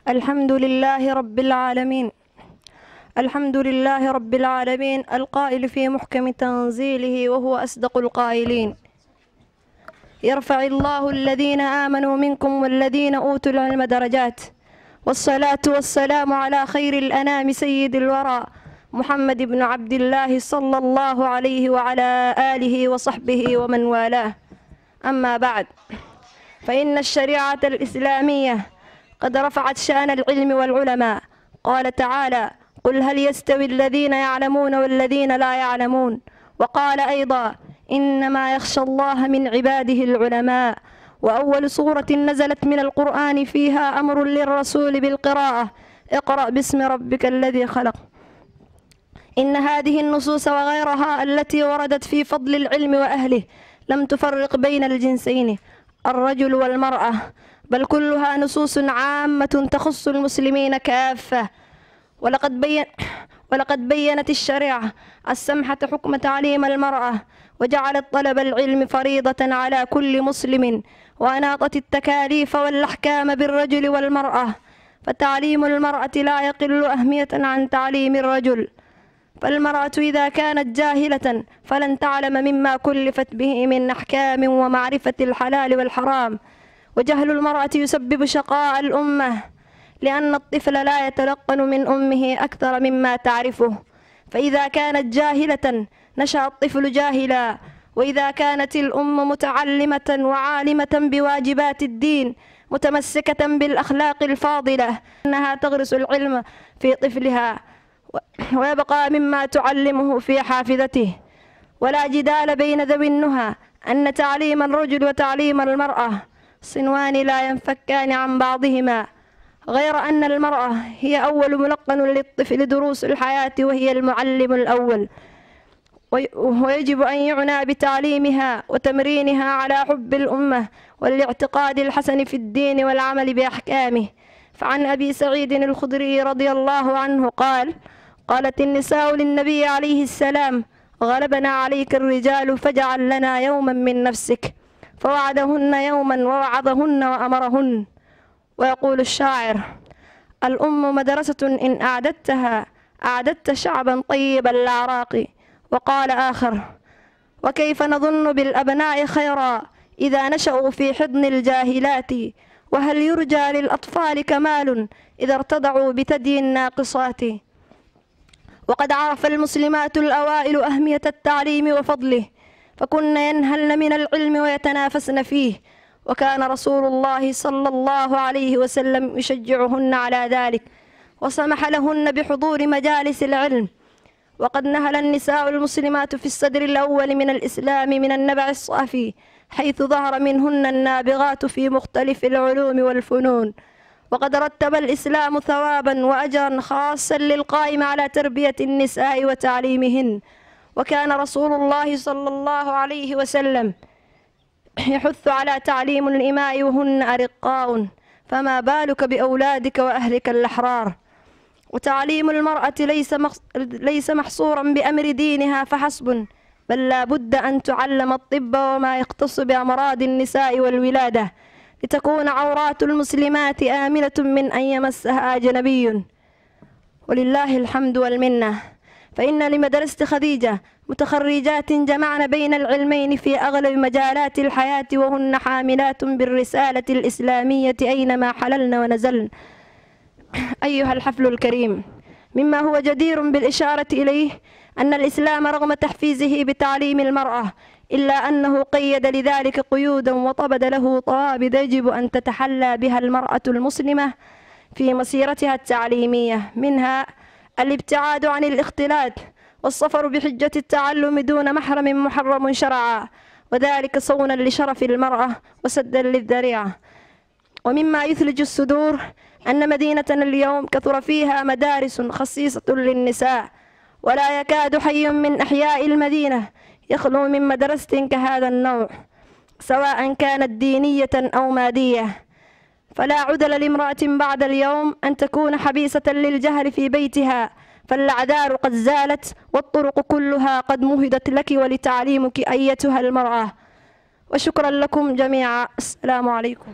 الحمد لله رب العالمين. الحمد لله رب العالمين القائل في محكم تنزيله وهو أصدق القائلين: يرفع الله الذين آمنوا منكم والذين أوتوا العلم درجات، والصلاة والسلام على خير الأنام سيد الورى محمد بن عبد الله صلى الله عليه وعلى آله وصحبه ومن والاه. أما بعد، فإن الشريعة الإسلامية قد رفعت شأن العلم والعلماء. قال تعالى: قل هل يستوي الذين يعلمون والذين لا يعلمون. وقال أيضا: إنما يخشى الله من عباده العلماء. وأول سورة نزلت من القرآن فيها أمر للرسول بالقراءة: اقرأ باسم ربك الذي خلق. إن هذه النصوص وغيرها التي وردت في فضل العلم وأهله لم تفرق بين الجنسين الرجل والمرأة، بل كلها نصوص عامة تخص المسلمين كافة. ولقد بينت الشريعة السمحة حكم تعليم المرأة، وجعلت طلب العلم فريضة على كل مسلم، وأناطت التكاليف والأحكام بالرجل والمرأة. فتعليم المرأة لا يقل أهمية عن تعليم الرجل، فالمرأة إذا كانت جاهلة فلن تعلم مما كلفت به من أحكام ومعرفة الحلال والحرام. وجهل المرأة يسبب شقاء الأمة، لأن الطفل لا يتلقن من أمه أكثر مما تعرفه، فإذا كانت جاهلة نشأ الطفل جاهلا. وإذا كانت الأم متعلمة وعالمة بواجبات الدين متمسكة بالأخلاق الفاضلة، أنها تغرس العلم في طفلها ويبقى مما تعلمه في حافظته. ولا جدال بين ذوي النهى أن تعليم الرجل وتعليم المرأة صنوان لا ينفكان عن بعضهما، غير أن المرأة هي أول ملقن للطفل دروس الحياة، وهي المعلم الأول، ويجب أن يعنى بتعليمها وتمرينها على حب الأمة والاعتقاد الحسن في الدين والعمل بأحكامه. فعن أبي سعيد الخدري رضي الله عنه قال: قالت النساء للنبي عليه السلام: غلبنا عليك الرجال فاجعل لنا يوما من نفسك، فوعدهن يوما ووعظهن وأمرهن. ويقول الشاعر: الأم مدرسة إن أعددتها أعددت شعبا طيب الأعراق. وقال آخر: وكيف نظن بالأبناء خيرا إذا نشأوا في حضن الجاهلات، وهل يرجى للأطفال كمال إذا ارتضعوا بثدي الناقصات. وقد عرف المسلمات الأوائل أهمية التعليم وفضله، فكن ينهلن من العلم ويتنافسن فيه، وكان رسول الله صلى الله عليه وسلم يشجعهن على ذلك، وسمح لهن بحضور مجالس العلم. وقد نهل النساء المسلمات في الصدر الأول من الإسلام من النبع الصافي، حيث ظهر منهن النابغات في مختلف العلوم والفنون. وقد رتب الإسلام ثوابا وأجرا خاصا للقائم على تربية النساء وتعليمهن، وكان رسول الله صلى الله عليه وسلم يحث على تعليم الإماء وهن أرقاء، فما بالك بأولادك وأهلك الأحرار. وتعليم المرأة ليس محصورا بأمر دينها فحسب، بل لا بد أن تعلم الطب وما يختص بأمراض النساء والولادة، لتكون عورات المسلمات آمنة من أن يمسها أجنبي. ولله الحمد والمنة، فإن لمدرسة خديجة متخرجات جمعن بين العلمين في أغلب مجالات الحياة، وهن حاملات بالرسالة الإسلامية أينما حللن ونزلن. أيها الحفل الكريم، مما هو جدير بالإشارة إليه أن الإسلام رغم تحفيزه بتعليم المرأة إلا أنه قيد لذلك قيودا وطبد له ضوابط يجب أن تتحلى بها المرأة المسلمة في مسيرتها التعليمية، منها الابتعاد عن الاختلاط، والسفر بحجة التعلم دون محرم محرم شرعا، وذلك صونا لشرف المرأة وسدا للذريعة. ومما يثلج الصدور أن مدينتنا اليوم كثر فيها مدارس خصيصة للنساء، ولا يكاد حي من أحياء المدينة يخلو من مدرسة كهذا النوع، سواء كانت دينية أو مادية. فلا عذر لامرأة بعد اليوم أن تكون حبيسة للجهل في بيتها، فالأعذار قد زالت والطرق كلها قد مهدت لك ولتعليمك أيتها المرأة. وشكرا لكم جميعا. السلام عليكم.